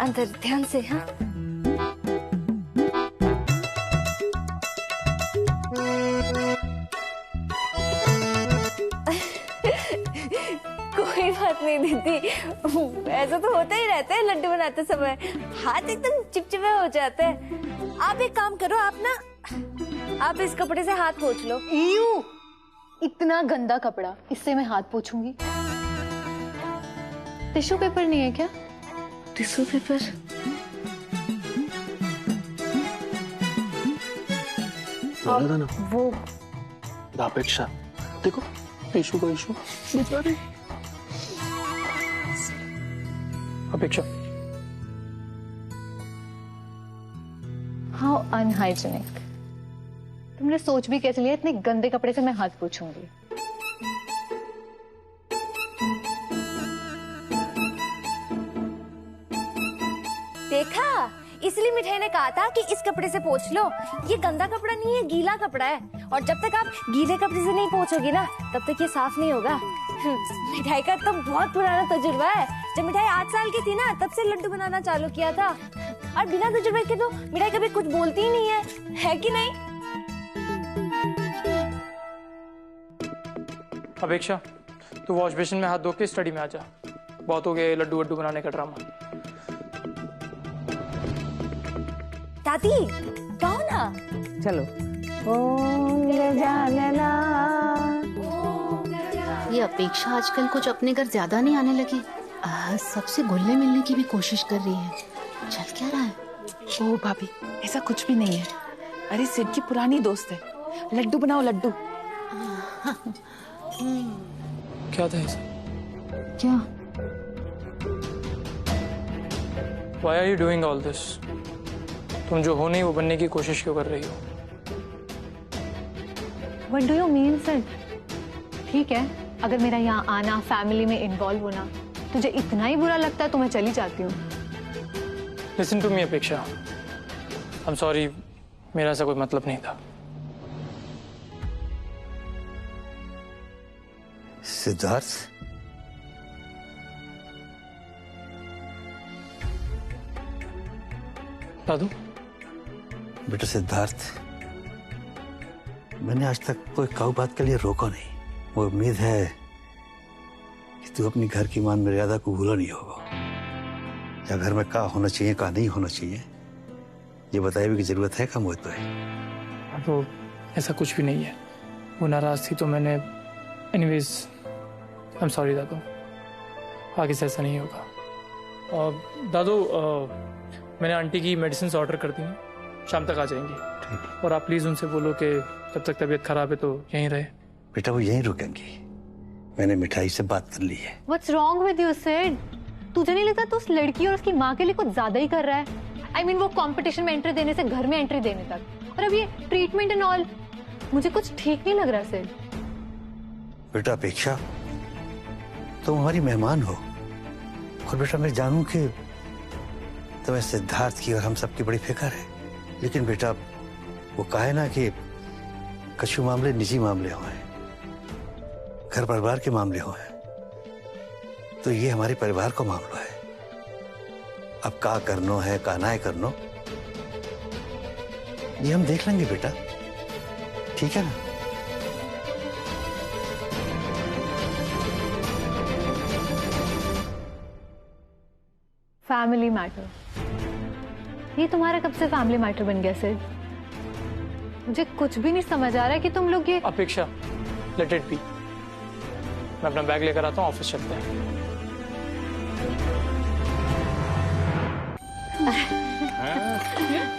अंदर ध्यान से। हाँ कोई बात नहीं दीदी, ऐसा तो होता ही रहता है लड्डू बनाते समय, हाथ एकदम चिपचिपे हो जाते हैं। आप एक काम करो, आप इस कपड़े से हाथ पोंछ लो। ईयू, इतना गंदा कपड़ा, इससे मैं हाथ पोंछूंगी? टिश्यू पेपर नहीं है क्या? Tissue paper? बोला था ना वो अपेक्षा, देखो टिश्यू का इशू बता रही। अपेक्षा, हाउ अनहाइजीनिक। तुमने सोच भी कैसे लिया इतने गंदे कपड़े से मैं हाथ पोंछूंगी? देखा, इसलिए मिठाई ने कहा था कि इस कपड़े से पोंछ लो। ये गंदा कपड़ा नहीं है, गीला कपड़ा है, और जब तक आप गीले कपड़े से नहीं पोंछोगे ना, तब तक ये साफ नहीं होगा। मिठाई का तो बहुत पुराना तजुर्बा है। जब मिठाई 8 साल की थी ना, तब से लड्डू बनाना चालू किया था, और बिना तजुर्बे के तो मिठाई कभी कुछ बोलती ही नहीं है कि नहीं? अपेक्षा, तू वॉश बेसिन में हाथ धो के स्टडी में आ जा। बहुत हो गया लड्डू वड्डू बनाने का ड्रामा। दादी गाओ ना। चलो। ये अपेक्षा आजकल कुछ अपने घर ज्यादा नहीं आने लगी, सबसे घुलने मिलने की भी कोशिश कर रही है। चल क्या रहा है? ओ भाभी, ऐसा कुछ भी नहीं है। अरे सिड की पुरानी दोस्त है। लड्डू बनाओ, लड्डू। क्या था ऐसा? क्या? Why are you doing all this? तुम जो हो नहीं वो बनने की कोशिश क्यों कर रही हो? What do you mean, sir? ठीक है, अगर मेरा यहाँ आना, फैमिली में इन्वॉल्व होना तुझे इतना ही बुरा लगता है तो मैं चली जाती हूँ। Listen to me, अपेक्षा। I'm sorry, मेरा ऐसा कोई मतलब नहीं था। सिद्धार्थ, दादू? बेटा सिद्धार्थ, मैंने आज तक कोई काऊ बात के लिए रोका नहीं। वो उम्मीद है कि तू अपनी घर की मान मर्यादा को भूला नहीं होगा। या घर में क्या होना चाहिए, क्या नहीं होना चाहिए, ये बताए भी की जरूरत है क्या मोहित भाई? तो ऐसा कुछ भी नहीं है। वो नाराज थी तो मैंने एनीवेज, आई एम सॉरी दादू, आगे से ऐसा नहीं होगा। दादू, मैंने आंटी की मेडिसिन ऑर्डर कर दी हैं, शाम तक आ जाएंगी। और आप प्लीज उनसे बोलो कि जब तक तबीयत खराब है तो यहीं रहे। बेटा वो यहीं रुकेंगी, मैंने मिठाई से बात कर ली है। What's wrong with you, Sid? तुझे नहीं लगता तू उस लड़की और उसकी माँ के लिए कुछ ज्यादा ही कर रहा है? I mean, वो कंपटीशन में एंट्री देने से घर में एंट्री देने तक, और अब ये ट्रीटमेंट एंड ऑल, मुझे कुछ ठीक नहीं लग रहा सिड। बेटा अपेक्षा, तुम हमारी मेहमान हो, और बेटा मैं जानूं कि तुम्हें सिद्धार्थ की और हम सबकी बड़ी फिक्र है, लेकिन बेटा वो कहे ना कि कछु मामले निजी मामले हो हैं, घर परिवार के मामले हो हैं, तो ये हमारे परिवार का मामला है। अब का करनो है, का ना करनो, ये हम देख लेंगे बेटा, ठीक है ना? फैमिली मैटर, ये तुम्हारा कब से फैमिली मैटर बन गया सिड? मुझे कुछ भी नहीं समझ आ रहा है कि तुम लोग ये। अपेक्षा, लेट इट बी। मैं अपना बैग लेकर आता हूँ, ऑफिस चलते हैं।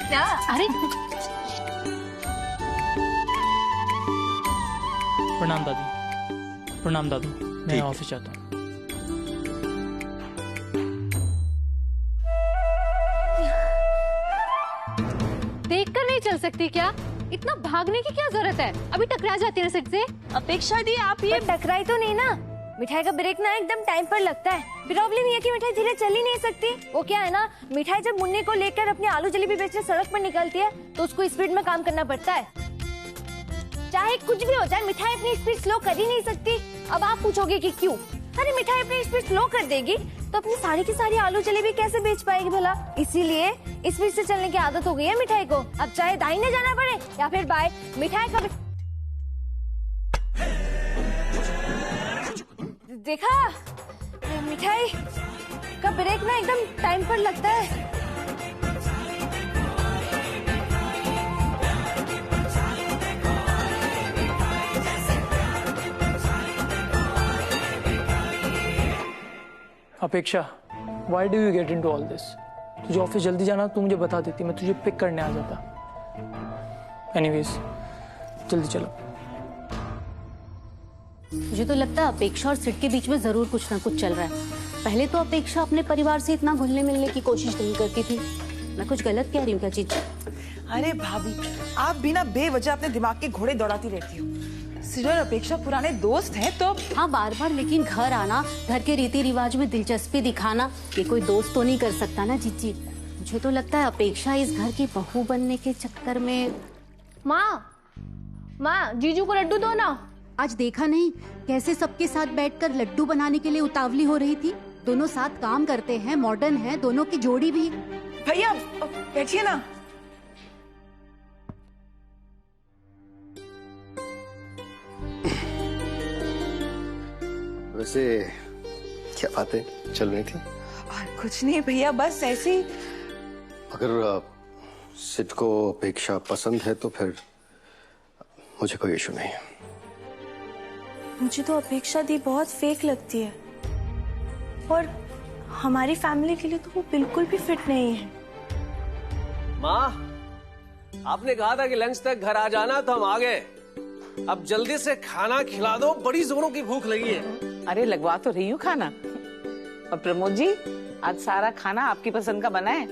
क्या? अरे प्रणाम दादी। प्रणाम दादू, मैं ऑफिस जाता हूँ। देखकर नहीं चल सकती क्या? इतना भागने की क्या जरूरत है? अभी टकरा जाती है ना सिड से। अपेक्षा दी, आप ये टकराई तो नहीं ना? मिठाई का ब्रेक ना एकदम टाइम पर लगता है। प्रॉब्लम ये है कि मिठाई धीरे चल ही नहीं सकती। वो क्या है ना, मिठाई जब मुन्ने को लेकर अपनी आलू जलेबी बेचने सड़क पर निकलती है तो उसको स्पीड में काम करना पड़ता है। चाहे कुछ भी हो जाए, मिठाई अपनी स्पीड स्लो कर ही नहीं सकती। अब आप पूछोगे कि क्यों? अरे मिठाई अपनी स्पीड स्लो कर देगी तो अपनी सारी की सारी आलू जलेबी कैसे बेच पाएगी भला? इसीलिए स्पीड से चलने की आदत हो गई है मिठाई को। अब चाहे दाहिने जाना पड़े या फिर बाएं, मिठाई का देखा, मिठाई का ब्रेक ना एकदम टाइम पर लगता है। अपेक्षा, why do you get into all this? तुझे ऑफिस जल्दी जाना तू मुझे बता देती, मैं तुझे पिक करने आ जाता। एनीवेज, जल्दी चलो। मुझे तो लगता है अपेक्षा और सिड के बीच में जरूर कुछ ना कुछ चल रहा है। पहले तो अपेक्षा अपने परिवार से इतना घुलने मिलने की कोशिश नहीं करती थी। मैं कुछ गलत कह रही हूँ क्या चीज? अरे भाभी, आप बिना बेवजह अपने दिमाग के घोड़े दौड़ाती रहती हो। सिड और अपेक्षा पुराने दोस्त हैं तो। हाँ, बार बार लेकिन घर आना, घर के रीति रिवाज में दिलचस्पी दिखाना, ये कोई दोस्त तो नहीं कर सकता ना जीजी। मुझे तो लगता है अपेक्षा इस घर की बहू बनने के चक्कर में। माँ जीजू को लड्डू दो ना। आज देखा नहीं कैसे सबके साथ बैठकर लड्डू बनाने के लिए उतावली हो रही थी। दोनों साथ काम करते हैं, मॉडर्न है, दोनों की जोड़ी भी। भैया बैठिए ना। वैसे क्या बातें चल रही थी? कुछ नहीं भैया, बस ऐसे ही। अगर सिड को अपेक्षा पसंद है तो फिर मुझे कोई इशू नहीं है। मुझे तो अपेक्षा दी बहुत फेक लगती है और हमारी फैमिली के लिए तो वो बिल्कुल भी फिट नहीं है। माँ, आपने कहा था कि लंच तक घर आ जाना तो हम आ गए। अब जल्दी से खाना खिला दो, बड़ी जोरों की भूख लगी है। अरे लगवा तो रही हूँ खाना। और प्रमोद जी, आज सारा खाना आपकी पसंद का बना है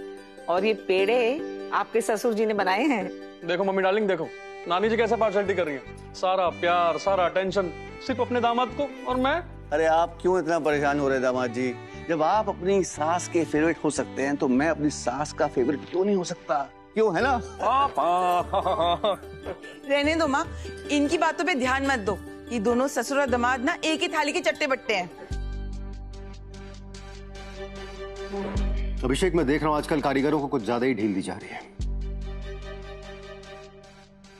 और ये पेड़े आपके ससुर जी ने बनाए हैं। देखो मम्मी डार्लिंग, देखो नानी जी कैसे पार्शलिटी कर रही है। सारा प्यार, सारा अटेंशन सिर्फ अपने दामाद को, और मैं। अरे आप क्यों इतना परेशान हो रहे दामाद जी? जब आप अपनी सास के फेवरेट हो सकते हैं तो मैं अपनी सास का फेवरेट क्यों नहीं हो सकता? क्यों, है ना? रहने दो माँ, इनकी बातों पे ध्यान मत दो। ये दोनों ससुर और दामाद ना एक ही थाली के चट्टे बट्टे हैं। अभिषेक, मैं देख रहा हूँ आजकल कारीगरों को कुछ ज्यादा ही ढील दी जा रही है।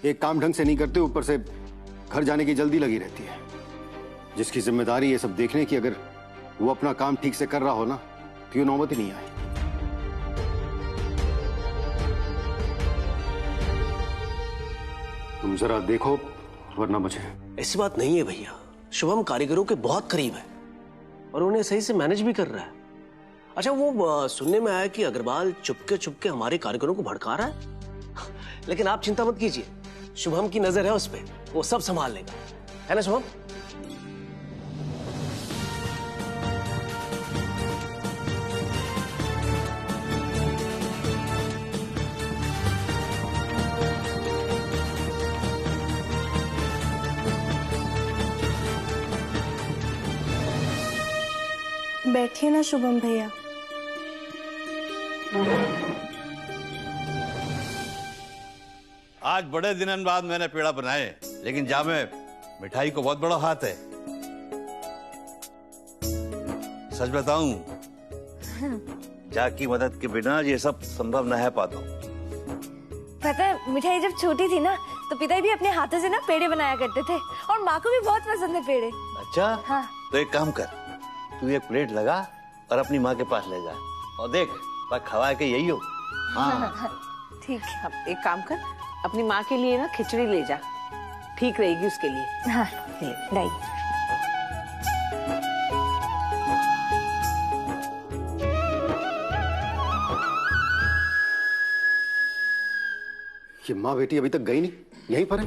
एक काम ढंग से नहीं करते, ऊपर से घर जाने की जल्दी लगी रहती है। जिसकी जिम्मेदारी ये सब देखने की, अगर वो अपना काम ठीक से कर रहा हो ना तो ये नौबत ही नहीं आए। तुम जरा देखो वरना मुझे। ऐसी बात नहीं है भैया, शुभम कारीगरों के बहुत करीब है और उन्हें सही से मैनेज भी कर रहा है। अच्छा, वो सुनने में आया कि अग्रवाल चुपके हमारे कारीगरों को भड़का रहा है। लेकिन आप चिंता मत कीजिए, शुभम की नजर है उस पे, वो सब संभाल लेगा, है ना शुभम? बैठिए ना शुभम भैया। आज बड़े दिनों बाद मैंने पेड़ा बनाए, लेकिन जामे मिठाई को बहुत बड़ा हाथ है। सच बताऊं, जा की मदद के बिना ये सब संभव न है पाता। पता है, मिठाई जब छोटी थी ना तो पिताजी भी अपने हाथों से ना पेड़े बनाया करते थे और माँ को भी बहुत पसंद है पेड़े। अच्छा, हाँ। तो एक काम कर, तू एक प्लेट लगा और अपनी माँ के पास ले जा और देख बस खवा के यही हो। हाँ ठीक है। अब एक काम कर, अपनी माँ के लिए ना खिचड़ी ले जा, ठीक रहेगी उसके लिए। हाँ, लाई। ये माँ बेटी अभी तक गई नहीं, यहीं पर है।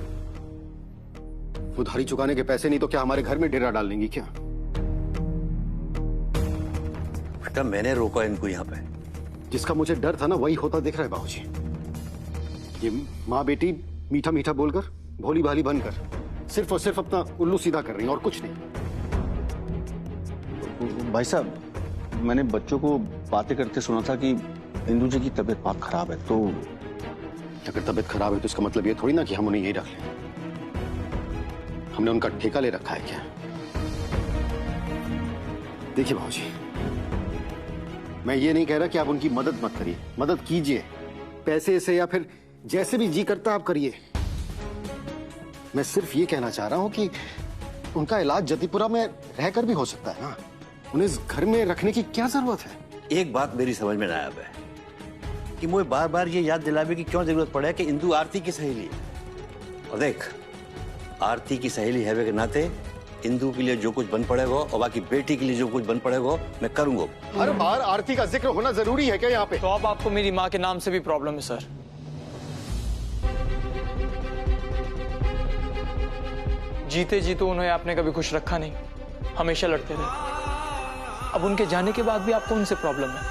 उधारी चुकाने के पैसे नहीं तो क्या हमारे घर में डेरा डाल देंगी क्या? बेटा, मैंने रोका इनको यहाँ पे। जिसका मुझे डर था ना वही होता दिख रहा है बाबूजी। ये माँ बेटी मीठा मीठा बोलकर, भोली भाली बनकर सिर्फ और सिर्फ अपना उल्लू सीधा कर रही हैं और कुछ नहीं। भाई साहब, मैंने बच्चों को बातें करते सुना था कि इंदू जी की तबीयत बहुत खराब है। तो अगर तबीयत खराब है तो इसका मतलब ये थोड़ी ना कि हम उन्हें यही रख लें। हमने उनका ठेका ले रखा है क्या? देखिए भाऊजी, मैं ये नहीं कह रहा कि आप उनकी मदद मत करिए, मदद कीजिए पैसे से या फिर जैसे भी जी करता आप करिए। मैं सिर्फ ये कहना चाह रहा हूं कि उनका इलाज जतिपुरा में रहकर भी हो सकता है ना, उन्हें इस घर में रखने की क्या जरूरत है? एक बात मेरी समझ में ना आया है कि मुझे बार बार ये याद दिलावे की क्यों जरूरत पड़े कि इंदू आरती की सहेली है। और देख, आरती की सहेली है के नाते इंदू के लिए जो कुछ बन पड़ेगा और बाकी बेटी के लिए जो कुछ बन पड़ेगा मैं करूंगा। हर बार आरती का जिक्र होना जरूरी है क्या यहाँ पे? तो अब आपको मेरी माँ के नाम से भी प्रॉब्लम है सर। जीते जी तो उन्हें आपने कभी खुश रखा नहीं, हमेशा लड़ते रहे। अब उनके जाने के बाद भी आपको उनसे प्रॉब्लम है।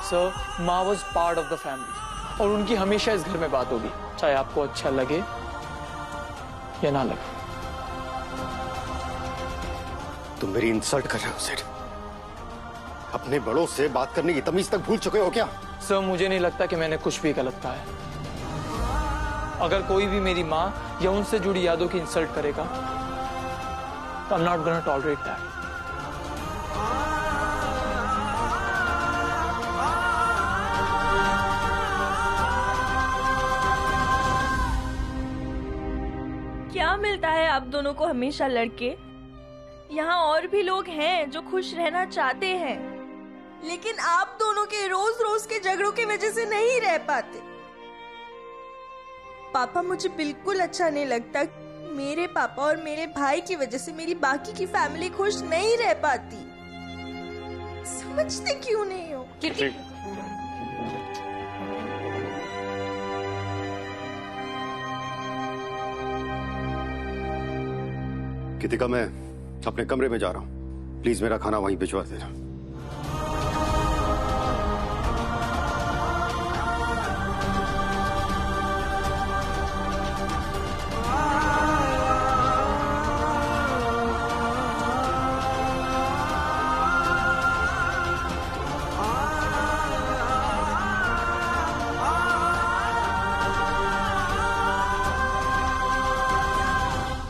सर, माँ was part of the family और उनकी हमेशा इस घर में बात होगी, चाहे आपको अच्छा लगे या ना लगे। तुम मेरी इंसल्ट कर रहे हो सेठ? अपने बड़ों से बात करने की तमीज तक भूल चुके हो क्या? सर, मुझे नहीं लगता कि मैंने कुछ भी गलत कहा है। अगर कोई भी मेरी माँ या उनसे जुड़ी यादों की इंसल्ट करेगा तो I am not gonna tolerate that. क्या मिलता है आप दोनों को हमेशा लड़के? यहाँ और भी लोग हैं जो खुश रहना चाहते हैं, लेकिन आप दोनों के रोज रोज के झगड़ों की वजह से नहीं रह पाते। पापा, मुझे बिल्कुल अच्छा नहीं लगता। मेरे पापा और मेरे भाई की वजह से मेरी बाकी की फैमिली खुश नहीं रह पाती। समझते क्यों नहीं हो? कृतिका, मैं अपने कमरे में जा रहा हूँ, प्लीज मेरा खाना वहीं भिजवा देना।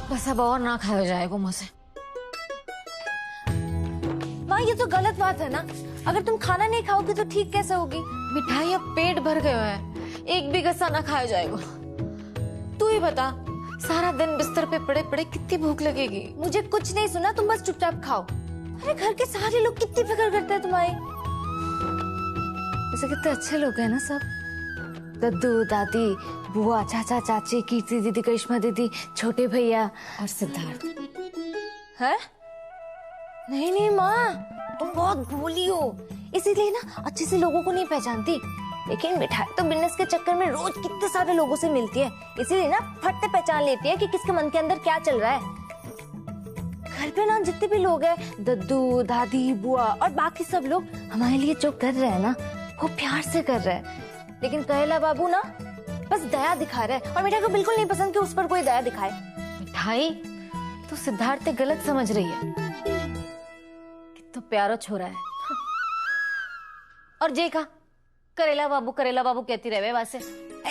बस अब और ना खाया जाएगा मुझसे। माँ, ये तो गलत बात है ना। अगर तुम खाना नहीं खाओगी तो ठीक कैसे होगी? मिठाई अब पेट भर गया है, एक भी गस्सा ना खाया जाएगा। तू ही बता, सारा दिन बिस्तर पे पड़े पड़े कितनी भूख लगेगी? मुझे कुछ नहीं सुना, तुम बस चुपचाप खाओ। अरे घर के सारे लोग कितनी फिक्र करते हैं तुम्हारी। वैसे कितने अच्छे लोग हैं ना सब। दद्दू, दादी, बुआ, चाचा, चाची, कीर्ति दीदी, करिश्मा दीदी, छोटे भैया और सिद्धार्थ। है? नहीं नहीं माँ, तुम बहुत भोली हो, इसीलिए ना अच्छे से लोगों को नहीं पहचानती। लेकिन मिठाई तो बिजनेस के चक्कर में रोज कितने सारे लोगों से मिलती है, इसीलिए ना फट से पहचान लेती है कि किसके मन के अंदर क्या चल रहा है। घर पे ना जितने भी लोग हैं, दद्दू, दादी, बुआ और बाकी सब लोग हमारे लिए जो कर रहे हैं ना, वो प्यार से कर रहे हैं। लेकिन कहेला बाबू ना बस दया दिखा रहा है, और मिठाई को बिल्कुल नहीं पसंद कि उस पर कोई दया दिखाए। मिठाई तो सिद्धार्थ से गलत समझ रही है, कितना प्यारा छोरा है। और जे का करेला बाबू कहती रहे वैसे।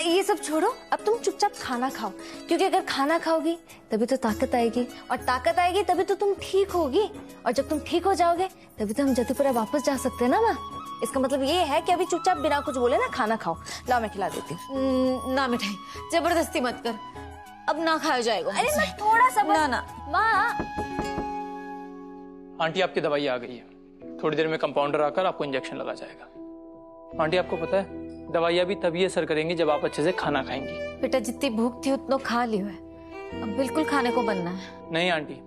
ये सब छोड़ो, अब तुम चुपचाप खाना खाओ, क्योंकि अगर खाना खाओगी तभी तो ताकत आएगी, और ताकत आएगी तभी तो तुम ठीक होगी, और जब तुम ठीक हो जाओगे तभी तो हम जतिपुरा वापस जा सकते हैं ना माँ। इसका मतलब ये है कि अभी चुपचाप बिना कुछ बोले ना खाना खाओ। लाओ मैं खिला देती हूँ। ना मिठाई, जबरदस्ती मत कर, अब ना खाया जाएगा। अरे मैं थोड़ा सा ना माँ। आंटी, आपकी दवाई आ गई है, थोड़ी देर में कंपाउंडर आकर आपको इंजेक्शन लगा जाएगा। आंटी, आपको पता है दवाइयाँ भी तभी असर करेंगी जब आप अच्छे से खाना खाएंगी। बेटा, जितनी भूख थी उतना खा लियो है, अब बिल्कुल खाने को बनना है। नहीं आंटी,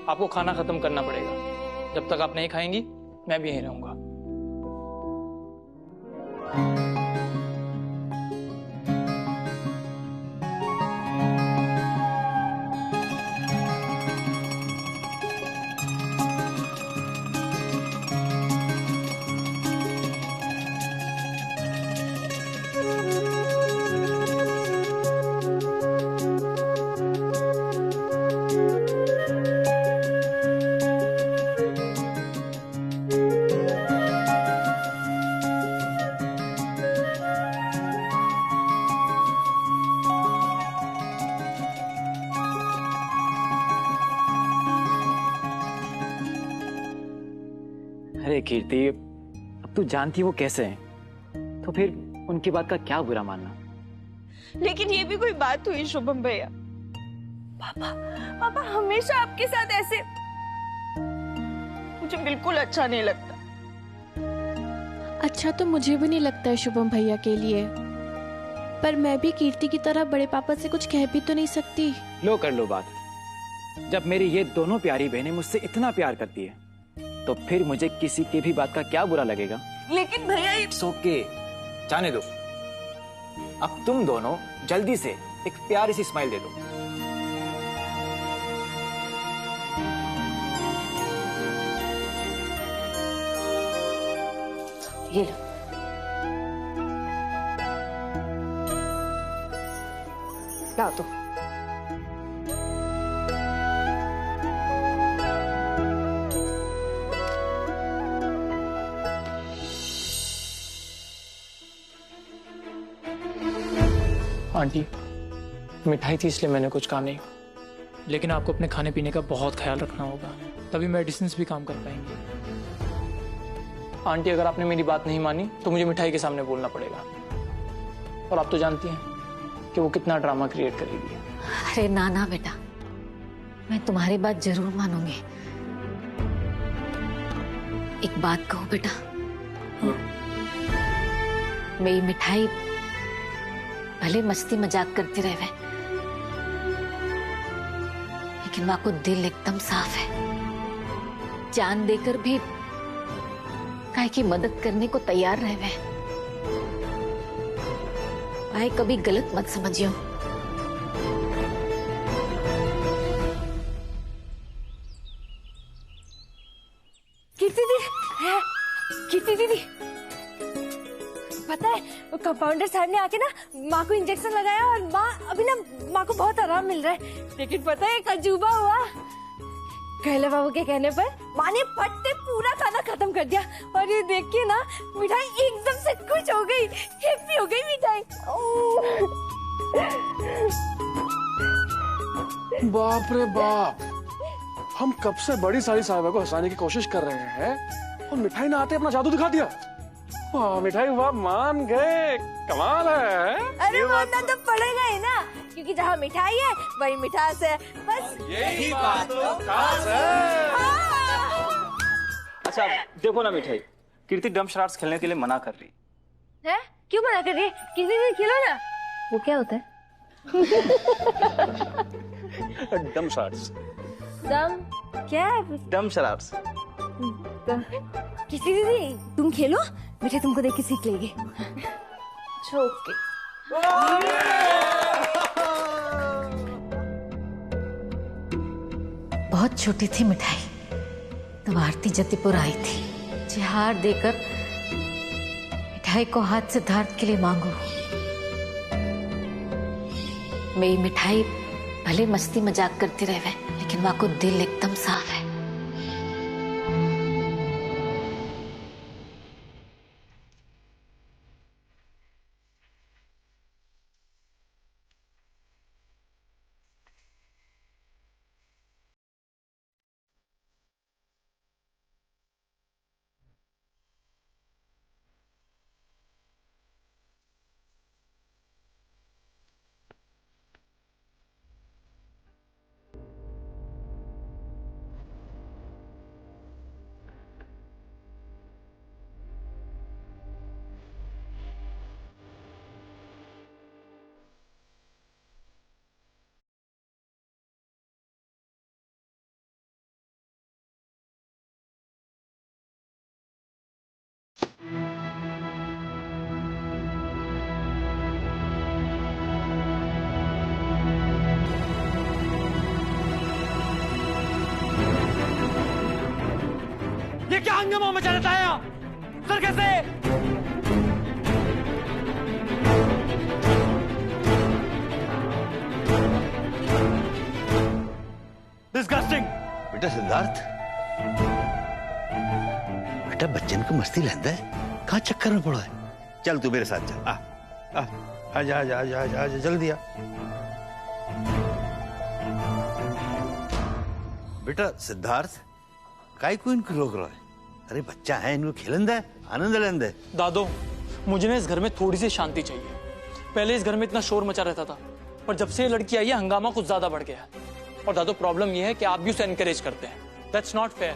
आपको खाना खत्म करना पड़ेगा। जब तक आप नहीं खाएंगी मैं भी यहीं रहूंगा। अरे कीर्ति, अब तू जानती वो कैसे हैं, तो फिर उनकी बात का क्या बुरा मानना। लेकिन ये भी कोई बात हुई शुभम भैया? पापा हमेशा आपके साथ ऐसे, मुझे बिल्कुल अच्छा नहीं लगता। अच्छा तो मुझे भी नहीं लगता है शुभम भैया के लिए, पर मैं भी कीर्ति की तरह बड़े पापा से कुछ कह भी तो नहीं सकती। लो कर लो बात। जब मेरी ये दोनों प्यारी बहनें मुझसे इतना प्यार करती है तो फिर मुझे किसी की भी बात का क्या बुरा लगेगा। लेकिन भैया इट्स ओके, जाने दो। अब तुम दोनों जल्दी से एक प्यारी सी स्माइल दे दो। ये लो। लाओ तो। आंटी, मिठाई थी इसलिए मैंने कुछ कहा नहीं, लेकिन आपको अपने खाने पीने का बहुत ख्याल रखना होगा, तभी मेडिसिन भी काम कर पाएंगे। आंटी, अगर आपने मेरी बात नहीं मानी तो मुझे मिठाई के सामने बोलना पड़ेगा, और आप तो जानती हैं कि वो कितना ड्रामा क्रिएट करेगी। अरे ना ना बेटा, मैं तुम्हारी बात जरूर मानूंगी। एक बात कहो बेटा, मेरी मिठाई भले मस्ती मजाक करती रहे, लेकिन माँ को दिल एकदम साफ है। जान देकर भी काहे की मदद करने को तैयार रहे। भाई कभी गलत मत समझियो। कीर्ति दीदी, पता है वो कंपाउंडर साहब ने आके ना माँ को इंजेक्शन लगाया और माँ को बहुत आराम मिल रहा है। लेकिन पता है एक अजूबा हुआ। कहले बाबू के कहने पर माँ ने फटते पूरा खाना खत्म कर दिया, और ये देख के ना मिठाई एकदम से खुश हो गई, हैप्पी हो गई मिठाई। बाप रे बाप, हम कब से बड़ी सारी साहिबा को हंसाने की कोशिश कर रहे हैं और मिठाई ना आते अपना जादू दिखा दिया। वाह मिठाई, वाह, मान गए, कमाल है। अरे मानना तो पड़ेगा ही ना, क्योंकि जहाँ मिठाई है वही मिठास है, बस यही बात तो खास है। अच्छा देखो ना मिठाई, कीर्ति डम शराट्स खेलने के लिए मना कर रही है। क्यों मना कर रही है? किसी दिन खेलो ना। वो क्या होता है? डम शराट्स। दम क्या है? डम शराट्स। किसी दीदी तुम खेलो, मिठाई तुमको देख के सीख लेगी। ओके। बहुत छोटी थी मिठाई तब आरती जतीपुर आई थी। मुझे हार देकर मिठाई को हाथ से धार्त के लिए मांगो। मेरी मिठाई भले मस्ती मजाक करती रहे, लेकिन माँ को दिल एकदम साफ है। ये क्या हंगामा मचा देता है यहाँ? सर कैसे? डिस्गस्टिंग। बेटा सिद्धार्थ, बेटा बच्चन को मस्ती लहंदा है, कहाँ चक्कर में पड़ा है? चल तू मेरे साथ चल। आजा आजा आजा आजा आजा, जल्दी आ। बेटा सिद्धार्थ, काहे को इनको रोक रहा है? अरे बच्चा है, इनको खेलन दे, आनंद लेन दे। दादो, मुझे ना इस घर में थोड़ी सी शांति चाहिए। पहले इस घर में इतना शोर मचा रहता था, पर जब से ये लड़की आई है हंगामा कुछ ज्यादा बढ़ गया है। और दादो प्रॉब्लम ये है कि आप भी उसे एनकरेज करते हैं। That's not fair.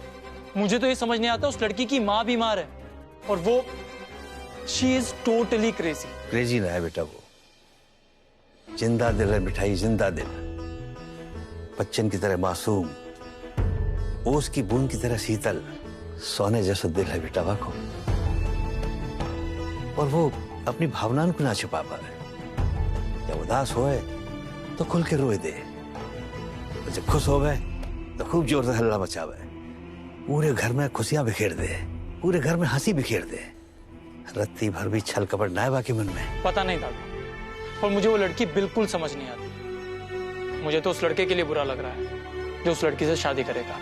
मुझे तो ये समझ नहीं आता, उस लड़की की माँ बीमार है और वो she is totally crazy. Crazy ना है बेटा, वो जिंदा दिल है मिठाई, जिंदा दिल। बच्चन की तरह मासूम, ओस की बूंद की तरह शीतल, सोने जैसा दिल है बेटा वाको। और वो अपनी भावनाओं को ना छिपा पाए। जब उदास होए तो खुल के रोए दे, और जब खुश हो गए तो खूब जोर से हल्ला मचावे। पूरे घर में खुशियां बिखेर दे, पूरे घर में हंसी बिखेर दे। रत्ती भर भी छल कपट ना है बाकी मन में। पता नहीं दादा, और मुझे वो लड़की बिल्कुल समझ नहीं आती। मुझे तो उस लड़के के लिए बुरा लग रहा है जो उस लड़की से शादी करेगा।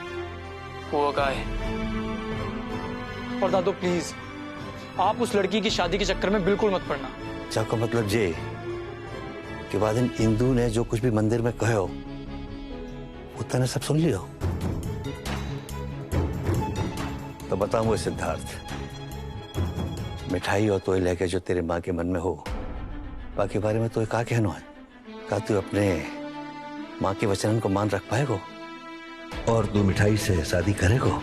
वो गाय। और दादो प्लीज, आप उस लड़की की शादी के चक्कर में बिल्कुल मत पड़ना। का मतलब ये कि बाद इंदू ने जो कुछ भी मंदिर में कहो वो तने सब सुन लियो। तो बताऊं वो सिद्धार्थ, मिठाई और तोय लेके जो तेरे माँ के मन में हो, बाकी बारे में तो क्या कहना है? क्या तू अपने माँ के वचन को मान रख पाएगो और तू मिठाई से शादी करेगो?